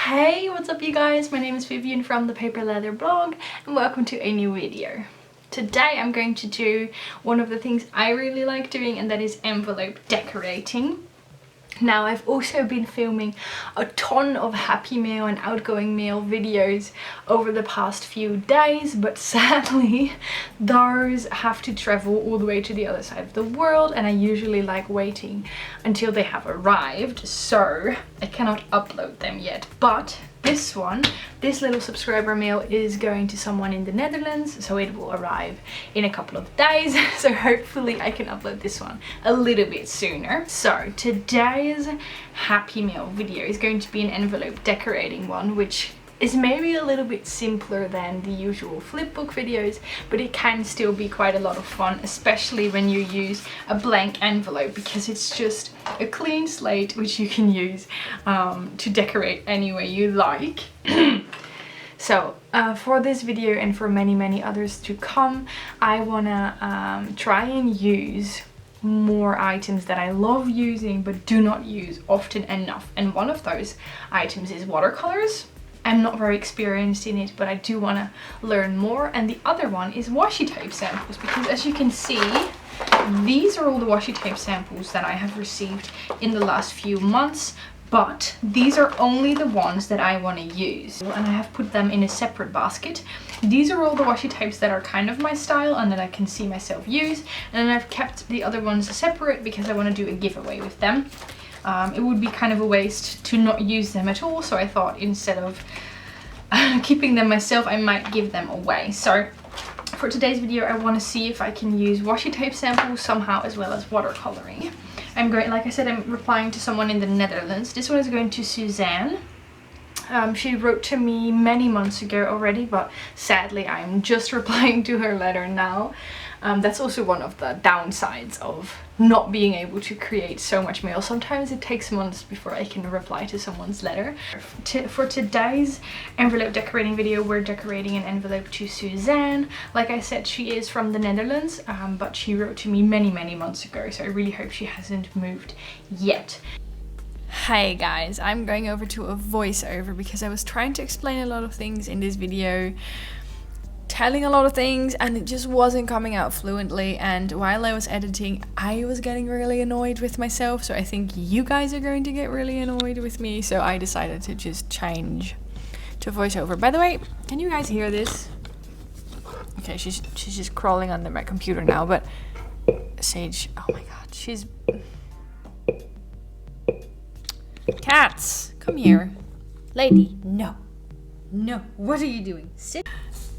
Hey, what's up you guys? My name is Vivian from ThePaperLetterBlog and welcome to a new video. Today I'm going to do one of the things I really like doing, and that is envelope decorating. Now, I've also been filming a ton of Happy Mail and outgoing mail videos over the past few days, but sadly those have to travel all the way to the other side of the world, and I usually like waiting until they have arrived, so I cannot upload them yet. But this little subscriber mail is going to someone in the Netherlands, so it will arrive in a couple of days, so hopefully I can upload this one a little bit sooner. So today's Happy Mail video is going to be an envelope decorating one, which is maybe a little bit simpler than the usual flipbook videos, but it can still be quite a lot of fun, especially when you use a blank envelope, because it's just a clean slate which you can use to decorate any way you like. So for this video and for many others to come, I wanna try and use more items that I love using but do not use often enough, and one of those items is watercolors. I'm not very experienced in it, but I do want to learn more. And the other one is washi tape samples, because as you can see, these are all the washi tape samples that I have received in the last few months, but these are only the ones that I want to use, and I have put them in a separate basket. These are all the washi tapes that are kind of my style and that I can see myself use, and then I've kept the other ones separate because I want to do a giveaway with them. It would be kind of a waste to not use them at all, so I thought instead of keeping them myself, I might give them away. So for today's video, I want to see if I can use washi tape samples somehow, as well as watercoloring. I'm going, like I said, I'm replying to someone in the Netherlands. This one is going to Suzanne. She wrote to me many months ago already, but sadly I'm just replying to her letter now. That's also one of the downsides of not being able to create so much mail. Sometimes it takes months before I can reply to someone's letter. For today's envelope decorating video, we're decorating an envelope to Suzanne. Like I said, she is from the Netherlands, but she wrote to me many months ago, so I really hope she hasn't moved yet. Hey guys, I'm going over to a voiceover because I was trying to explain a lot of things in this video, telling a lot of things, and it just wasn't coming out fluently, and while I was editing I was getting really annoyed with myself, so I think you guys are going to get really annoyed with me, so I decided to just change to voiceover. By the way, can you guys hear this? Okay, she's just crawling under my computer now, but Sage, oh my god, she's... Cats, come here. Lady, no. No, what are you doing? Sit.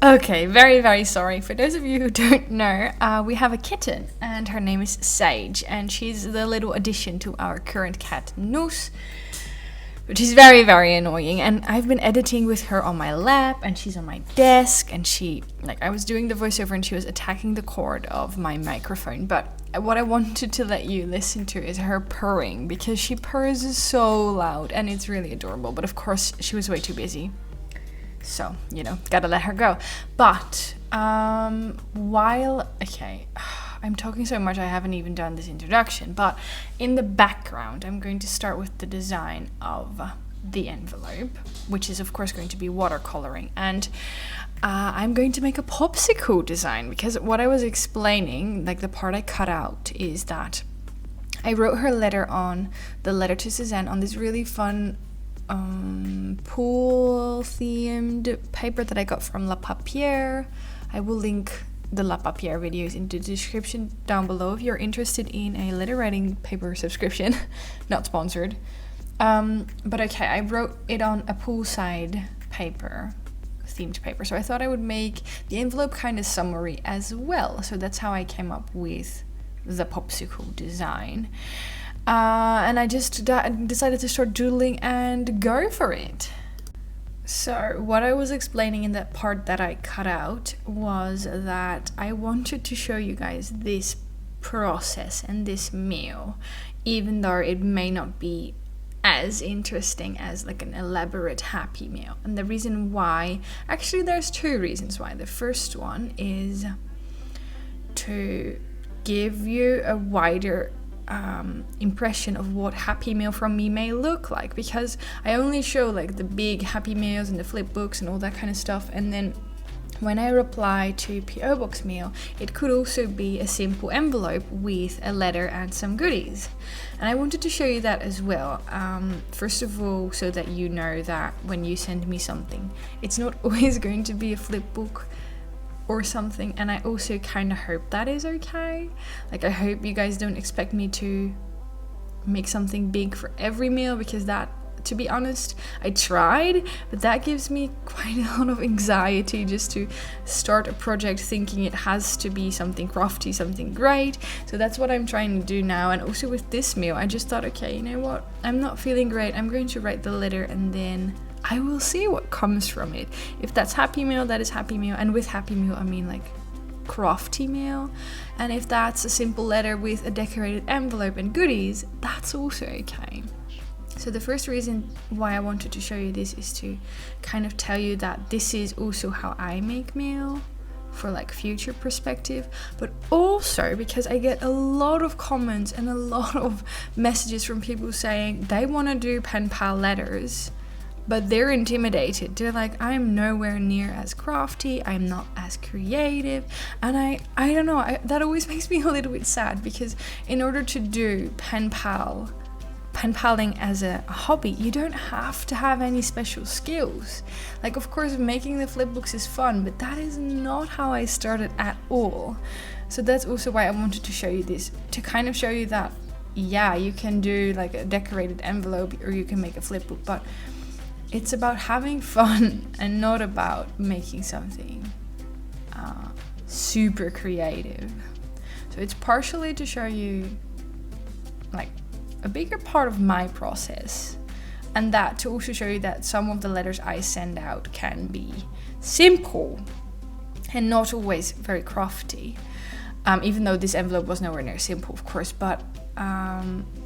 Okay, very sorry. For those of you who don't know, we have a kitten and her name is Sage, and she's the little addition to our current cat Noose, which is very annoying. And I've been editing with her on my lap, and she's on my desk, and I was doing the voiceover and she was attacking the cord of my microphone. But what I wanted to let you listen to is her purring, because she purrs so loud and it's really adorable. But of course she was way too busy, so you know, gotta let her go. But okay, I'm talking so much I haven't even done this introduction, but in the background I'm going to start with the design of the envelope, which is of course going to be watercoloring, and I'm going to make a popsicle design, because what I was explaining, like the part I cut out, is that I wrote her letter on the letter to Suzanne on this really fun pool themed paper that I got from La Papier. I will link the La Papier videos in the description down below if you're interested in a letter writing paper subscription. Not sponsored. But okay, I wrote it on a poolside paper, themed paper, so I thought I would make the envelope kind of summery as well, so that's how I came up with the popsicle design. And I just decided to start doodling and go for it. So what I was explaining in that part that I cut out was that I wanted to show you guys this process and this meal, even though it may not be as interesting as like an elaborate Happy Meal. And the reason why, actually there's two reasons why. The first one is to give you a wider impression of what happy mail from me may look like, because I only show like the big happy mails and the flip books and all that kind of stuff, and then when I reply to PO box mail, it could also be a simple envelope with a letter and some goodies. And I wanted to show you that as well. First of all, so that you know that when you send me something, it's not always going to be a flip book or something. And I also kind of hope that is okay. Like, I hope you guys don't expect me to make something big for every mail, because that, to be honest, I tried, but that gives me quite a lot of anxiety just to start a project thinking it has to be something crafty, something great. So that's what I'm trying to do now. And also with this mail, I just thought, okay, you know what, I'm not feeling great, I'm going to write the letter and then I will see what comes from it. If that's happy mail, that is happy mail. And with happy mail, I mean like crafty mail. And if that's a simple letter with a decorated envelope and goodies, that's also okay. So the first reason why I wanted to show you this is to kind of tell you that this is also how I make mail for like future perspective, but also because I get a lot of comments and a lot of messages from people saying they want to do pen pal letters, but they're intimidated. They're like, I'm nowhere near as crafty, I'm not as creative. And I don't know, that always makes me a little bit sad, because in order to do pen paling as a hobby, you don't have to have any special skills. Like, of course, making the flip books is fun, but that is not how I started at all. So that's also why I wanted to show you this, to kind of show you that, yeah, you can do like a decorated envelope or you can make a flip book, but it's about having fun and not about making something super creative. So it's partially to show you like a bigger part of my process, and that to also show you that some of the letters I send out can be simple and not always very crafty, even though this envelope was nowhere near simple, of course, but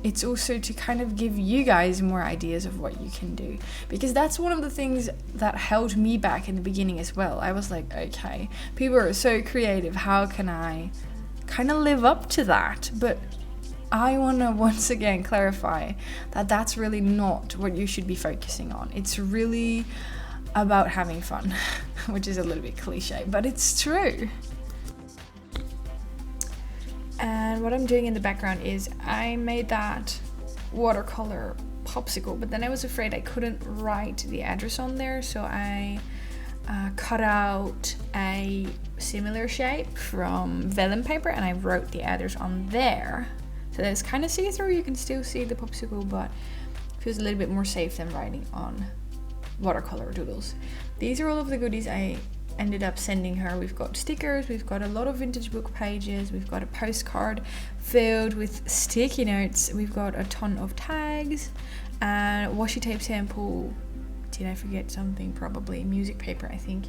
it's also to kind of give you guys more ideas of what you can do, because that's one of the things that held me back in the beginning as well. I was like, okay, people are so creative, how can I kind of live up to that? But I want to once again clarify that that's really not what you should be focusing on. It's really about having fun, which is a little bit cliche, but it's true. And what I'm doing in the background is I made that watercolor popsicle, but then I was afraid I couldn't write the address on there, so I cut out a similar shape from vellum paper and I wrote the address on there. So that's kind of see-through, you can still see the popsicle, but it feels a little bit more safe than writing on watercolor doodles. These are all of the goodies I ended up sending her. We've got stickers, we've got a lot of vintage book pages, we've got a postcard filled with sticky notes, we've got a ton of tags, and washi tape sample. Did I forget something? Probably music paper, I think.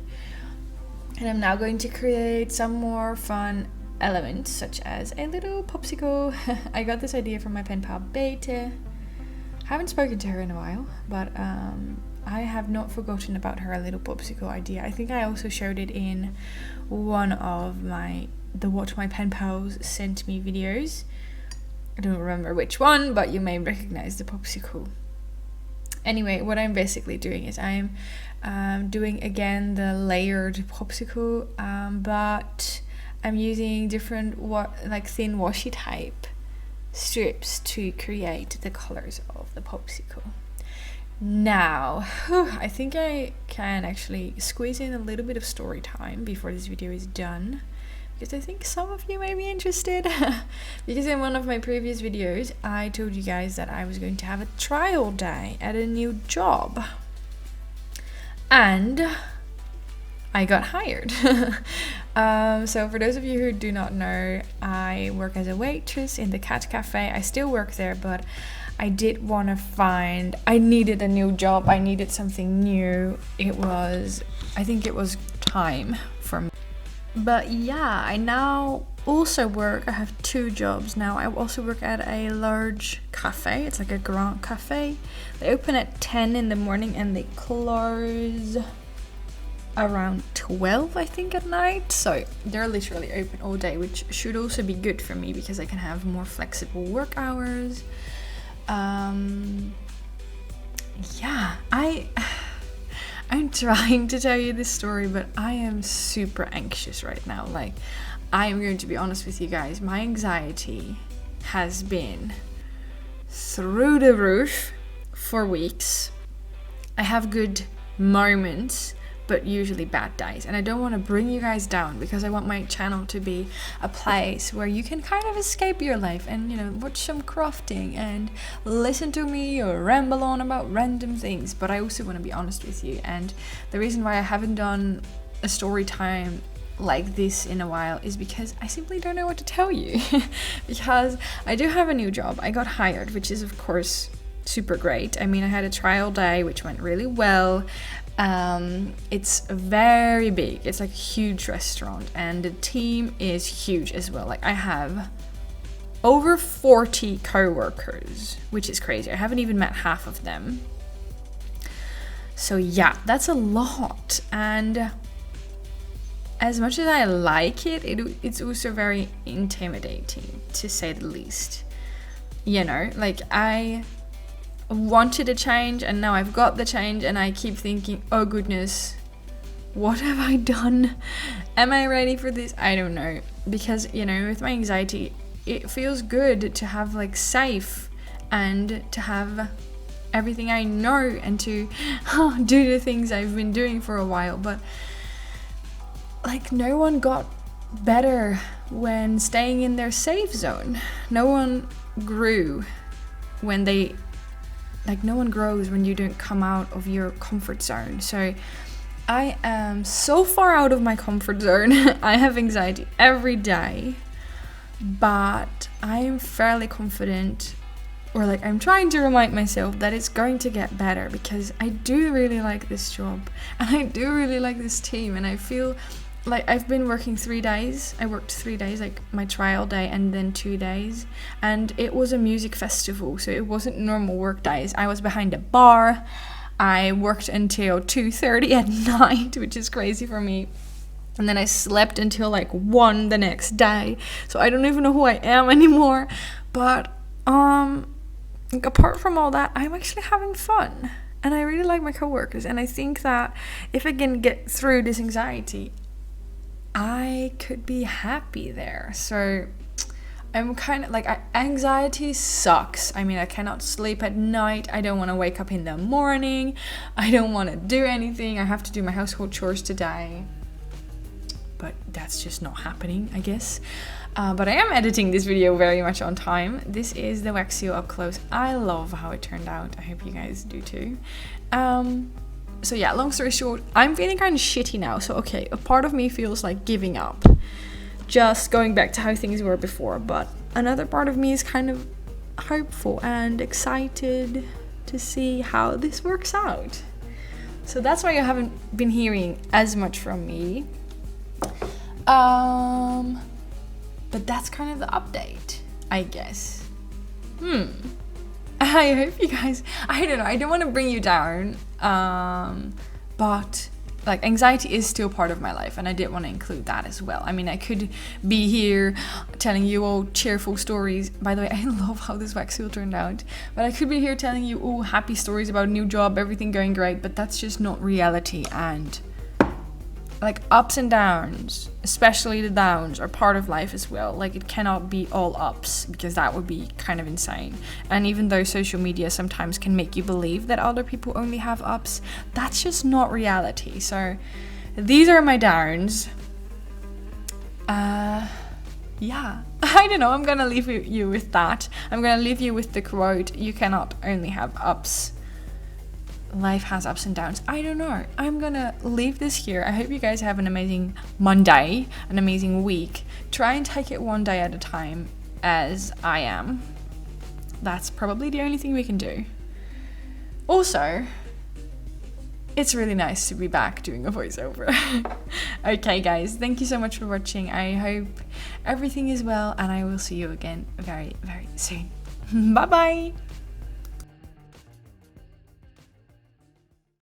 And I'm now going to create some more fun elements, such as a little popsicle. I got this idea from my pen pal Beta. Haven't spoken to her in a while, but I have not forgotten about her little popsicle idea. I think I also showed it in one of the What My Pen Pals Sent Me videos. I don't remember which one, but you may recognize the popsicle. Anyway, what I'm basically doing is I'm doing again the layered popsicle, but I'm using different thin washi tape strips to create the colors of the popsicle. Now, I think I can actually squeeze in a little bit of story time before this video is done, because I think some of you may be interested. Because in one of my previous videos, I told you guys that I was going to have a trial day at a new job. And I got hired. So for those of you who do not know, I work as a waitress in the cat cafe. I still work there, but I did want to I needed a new job. I needed something new. I think it was time for me. But yeah, I now also work, I have 2 jobs now. I also work at a large cafe. It's like a grand cafe. They open at 10 in the morning and they close around 12, I think, at night. So they're literally open all day, which should also be good for me because I can have more flexible work hours. Yeah, I'm trying to tell you this story, but I am super anxious right now. Like, I am going to be honest with you guys, my anxiety has been through the roof for weeks. I have good moments, but usually bad days, and I don't want to bring you guys down because I want my channel to be a place where you can kind of escape your life and, you know, watch some crafting and listen to me or ramble on about random things. But I also want to be honest with you, and the reason why I haven't done a story time like this in a while is because I simply don't know what to tell you. Because I do have a new job. I got hired, which is of course super great. I mean, I had a trial day which went really well. It's very big. It's like a huge restaurant, and the team is huge as well. Like, I have over 40 co-workers, which is crazy. I haven't even met half of them. So yeah, that's a lot. And as much as I like it, it's also very intimidating, to say the least. You know, like, I wanted a change and now I've got the change, and I keep thinking, oh goodness, what have I done? Am I ready for this? I don't know, because, you know, with my anxiety, it feels good to have like safe and to have everything I know and to do the things I've been doing for a while. But like, no one got better when staying in their safe zone. No one grew when they, like, no one grows when you don't come out of your comfort zone. So I am so far out of my comfort zone. I have anxiety every day, but I am fairly confident, or like, I'm trying to remind myself that it's going to get better, because I do really like this job and I do really like this team, and I feel like I've been working 3 days. I worked 3 days, like my trial day and then 2 days, and it was a music festival, so it wasn't normal work days. I was behind a bar. I worked until 2:30 at night, which is crazy for me, and then I slept until like 1 the next day. So I don't even know who I am anymore. But apart from all that, I'm actually having fun, and I really like my coworkers, and I think that if I can get through this anxiety, I could be happy there. So I'm kind of like, anxiety sucks. I mean, I cannot sleep at night. I don't want to wake up in the morning. I don't want to do anything. I have to do my household chores today, but that's just not happening, I guess. But I am editing this video very much on time. This is the wax seal up close. I love how it turned out. I hope you guys do too. So yeah, long story short, I'm feeling kind of shitty now. So okay, a part of me feels like giving up, just going back to how things were before. But another part of me is kind of hopeful and excited to see how this works out. So that's why you haven't been hearing as much from me. But that's kind of the update, I guess. I hope you guys, I don't know, I don't want to bring you down, but like, anxiety is still part of my life, and I did want to include that as well. I mean, I could be here telling you all cheerful stories. By the way, I love how this wax seal turned out, but I could be here telling you all happy stories about a new job, everything going great, but that's just not reality. And like, ups and downs, especially the downs, are part of life as well. Like, it cannot be all ups, because that would be kind of insane. And even though social media sometimes can make you believe that other people only have ups, that's just not reality. So these are my downs. Yeah, I don't know, I'm gonna leave you with that. I'm gonna leave you with the quote, you cannot only have ups. Life has ups and downs. I don't know. I'm gonna leave this here. I hope you guys have an amazing Monday, an amazing week. Try and take it one day at a time, as I am. That's probably the only thing we can do. Also, it's really nice to be back doing a voiceover. Okay guys, thank you so much for watching. I hope everything is well, and I will see you again very, very soon. Bye bye.